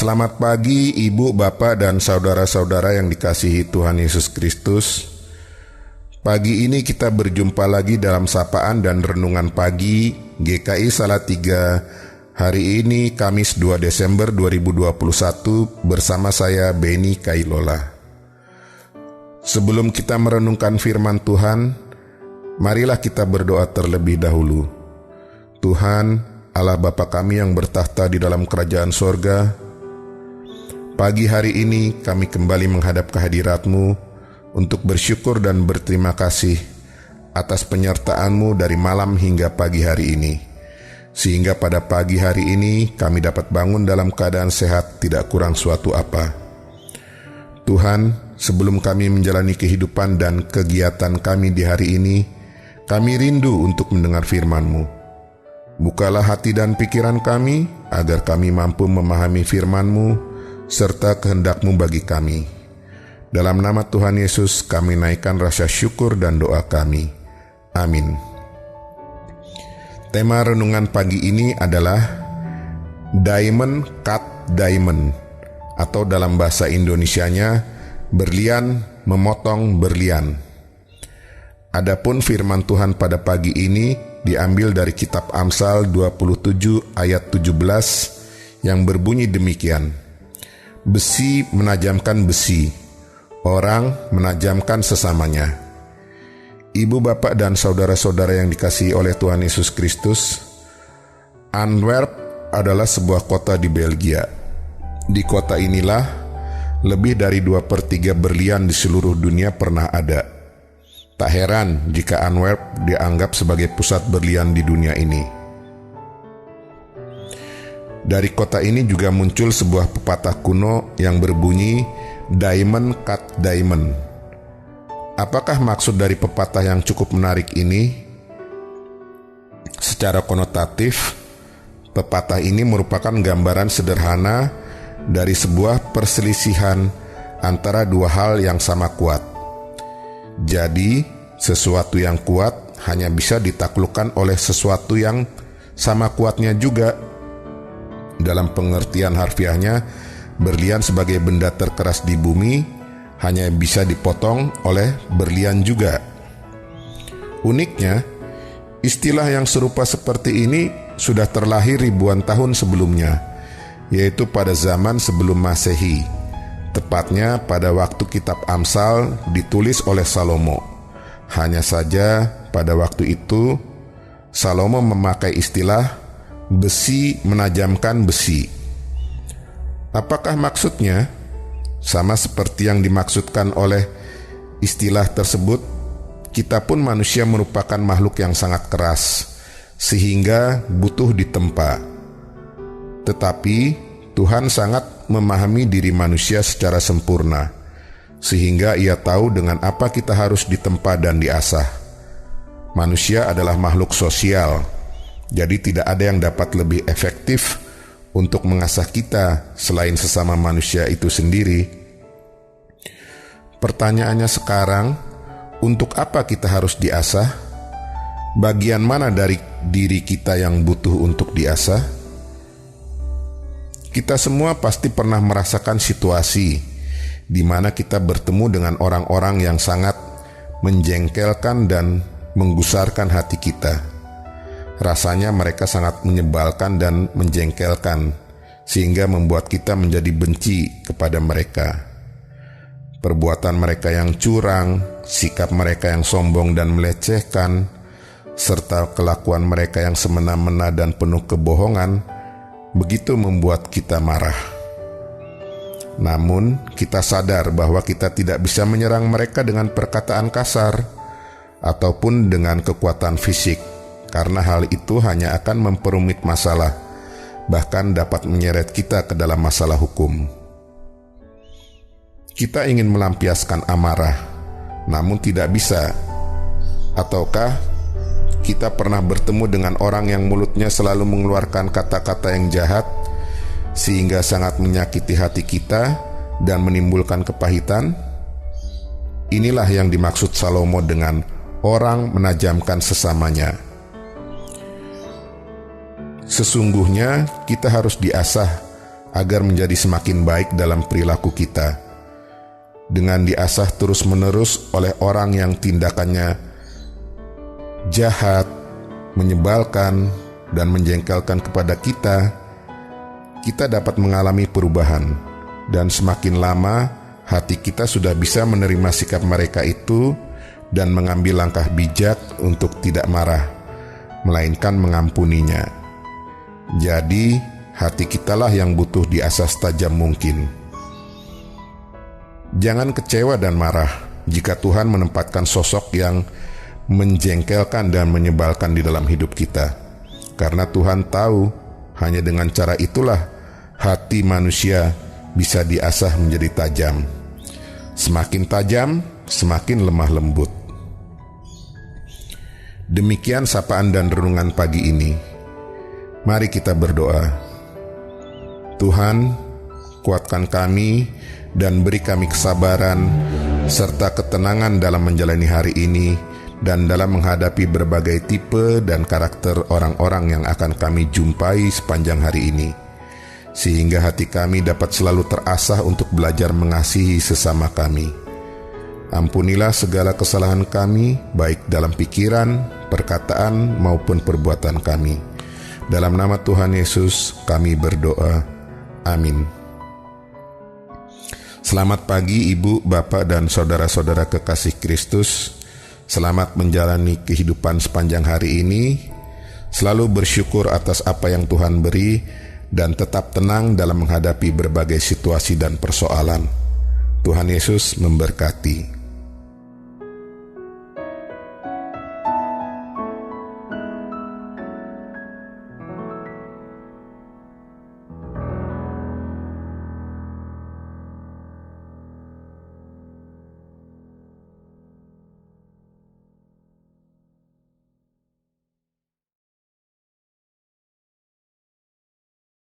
Selamat pagi Ibu, Bapak, dan saudara-saudara yang dikasihi Tuhan Yesus Kristus. Pagi ini kita berjumpa lagi dalam sapaan dan renungan pagi GKI Salatiga. Hari ini Kamis 2 Desember 2021 bersama saya Beni Kailola. Sebelum kita merenungkan firman Tuhan, marilah kita berdoa terlebih dahulu. Tuhan, Allah Bapa kami yang bertahta di dalam kerajaan sorga, pagi hari ini kami kembali menghadap kehadirat-Mu untuk bersyukur dan berterima kasih atas penyertaan-Mu dari malam hingga pagi hari ini. Sehingga pada pagi hari ini kami dapat bangun dalam keadaan sehat, tidak kurang suatu apa. Tuhan, sebelum kami menjalani kehidupan dan kegiatan kami di hari ini, kami rindu untuk mendengar firman-Mu. Bukalah hati dan pikiran kami agar kami mampu memahami firman-Mu serta kehendak-Mu bagi kami. Dalam nama Tuhan Yesus kami naikkan rasa syukur dan doa kami. Amin. Tema renungan pagi ini adalah Diamond Cut Diamond, atau dalam bahasa Indonesianya berlian memotong berlian. Adapun firman Tuhan pada pagi ini diambil dari kitab Amsal 27 ayat 17 yang berbunyi demikian. Besi menajamkan besi, orang menajamkan sesamanya. Ibu, bapak, dan saudara-saudara yang dikasihi oleh Tuhan Yesus Kristus, Antwerp adalah sebuah kota di Belgia. Di kota inilah lebih dari 2/3 berlian di seluruh dunia pernah ada. Tak heran jika Antwerp dianggap sebagai pusat berlian di dunia ini. Dari kota ini juga muncul sebuah pepatah kuno yang berbunyi Diamond Cut Diamond. Apakah maksud dari pepatah yang cukup menarik ini? Secara konotatif, pepatah ini merupakan gambaran sederhana dari sebuah perselisihan antara dua hal yang sama kuat. Jadi, sesuatu yang kuat hanya bisa ditaklukkan oleh sesuatu yang sama kuatnya juga. Dalam pengertian harfiahnya, berlian sebagai benda terkeras di bumi hanya bisa dipotong oleh berlian juga. Uniknya, istilah yang serupa seperti ini sudah terlahir ribuan tahun sebelumnya, yaitu pada zaman sebelum Masehi, tepatnya pada waktu kitab Amsal ditulis oleh Salomo. Hanya saja pada waktu itu Salomo memakai istilah besi menajamkan besi. Apakah maksudnya? Sama seperti yang dimaksudkan oleh istilah tersebut, kita pun manusia merupakan makhluk yang sangat keras, sehingga butuh ditempa. Tetapi Tuhan sangat memahami diri manusia secara sempurna, sehingga Ia tahu dengan apa kita harus ditempa dan diasah. Manusia adalah makhluk sosial, jadi tidak ada yang dapat lebih efektif untuk mengasah kita selain sesama manusia itu sendiri. Pertanyaannya sekarang, untuk apa kita harus diasah? Bagian mana dari diri kita yang butuh untuk diasah? Kita semua pasti pernah merasakan situasi di mana kita bertemu dengan orang-orang yang sangat menjengkelkan dan menggusarkan hati kita. Rasanya mereka sangat menyebalkan dan menjengkelkan, sehingga membuat kita menjadi benci kepada mereka. Perbuatan mereka yang curang, sikap mereka yang sombong dan melecehkan, serta kelakuan mereka yang semena-mena dan penuh kebohongan, begitu membuat kita marah. Namun, kita sadar bahwa kita tidak bisa menyerang mereka dengan perkataan kasar ataupun dengan kekuatan fisik, karena hal itu hanya akan memperumit masalah, bahkan dapat menyeret kita ke dalam masalah hukum. Kita ingin melampiaskan amarah, namun tidak bisa. Ataukah kita pernah bertemu dengan orang yang mulutnya selalu mengeluarkan kata-kata yang jahat, sehingga sangat menyakiti hati kita dan menimbulkan kepahitan? Inilah yang dimaksud Salomo dengan orang menajamkan sesamanya. Sesungguhnya kita harus diasah agar menjadi semakin baik dalam perilaku kita. Dengan diasah terus-menerus oleh orang yang tindakannya jahat, menyebalkan, dan menjengkelkan kepada kita, kita dapat mengalami perubahan, dan semakin lama hati kita sudah bisa menerima sikap mereka itu dan mengambil langkah bijak untuk tidak marah, melainkan mengampuninya. Jadi, hati kitalah yang butuh diasah setajam mungkin. Jangan kecewa dan marah jika Tuhan menempatkan sosok yang menjengkelkan dan menyebalkan di dalam hidup kita, karena Tuhan tahu hanya dengan cara itulah hati manusia bisa diasah menjadi tajam. Semakin tajam, semakin lemah lembut. Demikian sapaan dan renungan pagi ini. Mari kita berdoa. Tuhan, kuatkan kami dan beri kami kesabaran serta ketenangan dalam menjalani hari ini dan dalam menghadapi berbagai tipe dan karakter orang-orang yang akan kami jumpai sepanjang hari ini, sehingga hati kami dapat selalu terasah untuk belajar mengasihi sesama kami. Ampunilah segala kesalahan kami, baik dalam pikiran, perkataan, maupun perbuatan kami. Dalam nama Tuhan Yesus kami berdoa. Amin. Selamat pagi Ibu, Bapak, dan saudara-saudara kekasih Kristus. Selamat menjalani kehidupan sepanjang hari ini. Selalu bersyukur atas apa yang Tuhan beri dan tetap tenang dalam menghadapi berbagai situasi dan persoalan. Tuhan Yesus memberkati.